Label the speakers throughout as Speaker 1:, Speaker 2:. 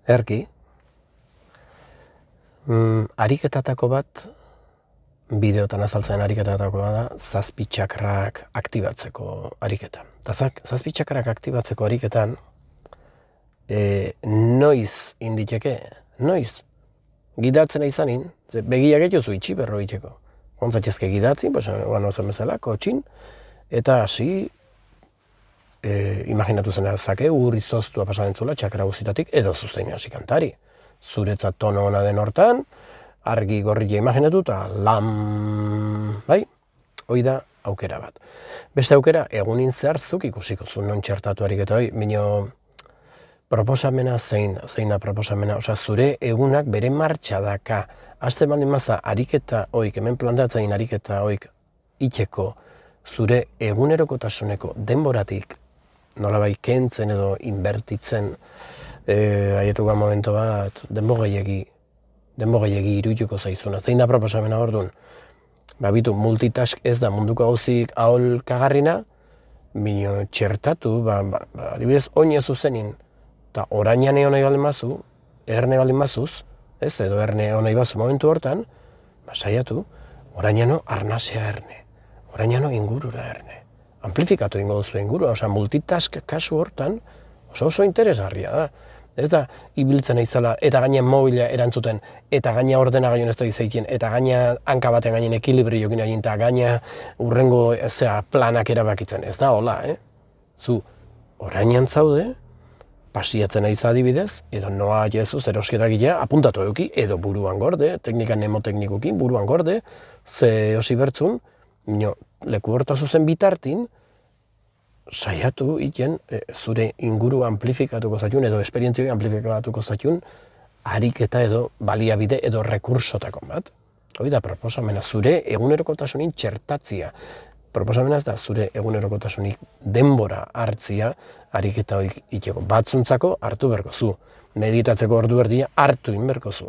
Speaker 1: Erki, ariketatako bat, bideotan azaltzen ariketatako da, zazpi txakrak aktibatzeko ariketa. Eta zazpi txakrak aktibatzeko ariketan, noiz inditeke, noiz. Gidatzen izanin, begiak etiozu itxi berro iteko. Ontzatxezke gidatzen, guano zen bezala, kotxin, eta hasi, imaginatu zen zake, urri zoztua pasaden zula, txakra guzitatik, edo zuzein hasi kantari. Zuretzat tono hona den hortan, argi gorria imaginatu eta bai, hoi da aukera bat. Beste aukera, egunin zehar zuk ikusiko zu non txertatu ariketa hoi, minio proposamena zein da proposamena, osea zure egunak bere martxa daka. Azte baldin maza ariketa hoik, hemen planteatzen ariketa hoik itxeko zure egunerokotasuneko denboratik nolabai kentzen edo inbertitzen haietuko momentu bat denbo gehiegi irutuko zaizuna. Zein da proposamena orduan? Bitu, multitask ez da munduko gauzik ahol kagarrina, minio txertatu, adibidez, oinez zuzenin, eta orainan egon nahi baldin mazu, erne baldin mazuz, ez, edo erne egon nahi bazu momentu hortan, saiatu, orainano arnasea erne, orainano ingurura erne. Amplifikatu ingo duzu ingurua, osea, multitask kasu hortan oso interesgarria da. Ez da, ibiltzen aizala, eta gaina mobila erantzuten, eta gaina ordenagailuan ez da izaiten, eta gaina hanka baten gainen ekilibriokin egin, eta gaina urrengo planak erabakitzen. Ez da, hola, Zu, orainan zaude, pasiatzen aiz adibidez, edo noa jezu zerosketak gila, apuntatu eduki, edo buruan gorde, teknikan nemoteknikokin, buruan gorde, ze hosi bertzun, leku horta zuzen bitartin, saiatu iten zure inguru amplifikatuko zaitun edo esperientzio amplifikatuko zaitun ariketa edo baliabide edo rekursotakon bat. Hoi da proposamena, zure egunerokotasunin txertatzia. Proposamena ez da zure egunerokotasunik denbora hartzia ariketa hoik iteko. Batzuntzako hartu berko zu. Meditatzeko ordu erdia hartu inberko zu.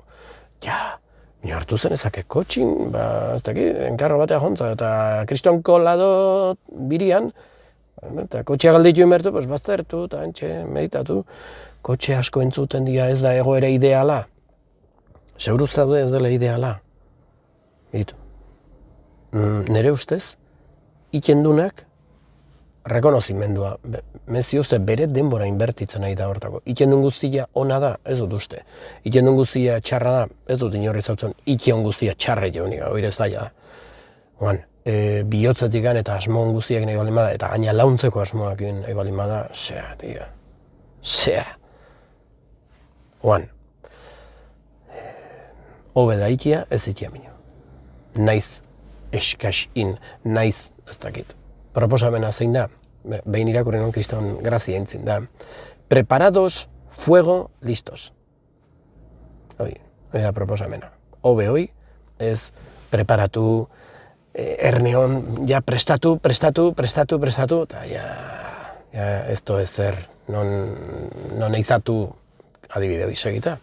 Speaker 1: Ni hartu zen ezake kotxin, ez dakit, enkarro batea jontza, eta kriston kolado birian, eta kotxea galditu inbertu, baztertu, eta antxe, meditatu. Kotxe asko entzuten dira ez da egoera ideala. Seguru zaude ez dela ideala. Nere ustez, ikendunak rekonozimendua. Mezio ze bere denbora inbertitzen nahi da hortako. Ikendun guztia ona da, ez dut uste. Ikendun guztia txarra da, ez dut inorri zautzen, ikion guztia txarre jaunik, oire ez daia da. Bihotzetik eta asmo guztiak nahi baldin bada, eta gaina launtzeko asmoak nahi baldin bada, zea. Hobe da ikia, ez ikia minio. Naiz eskasin, naiz ez dakit. Proposamena zein da, behin irakurri non kriston grazia entzin da. Preparados, fuego, listos. Hoi da proposamena. Hobe hoi, ez preparatu, erneon, prestatu, eta esto ez zer, non eizatu adibide hoi segita.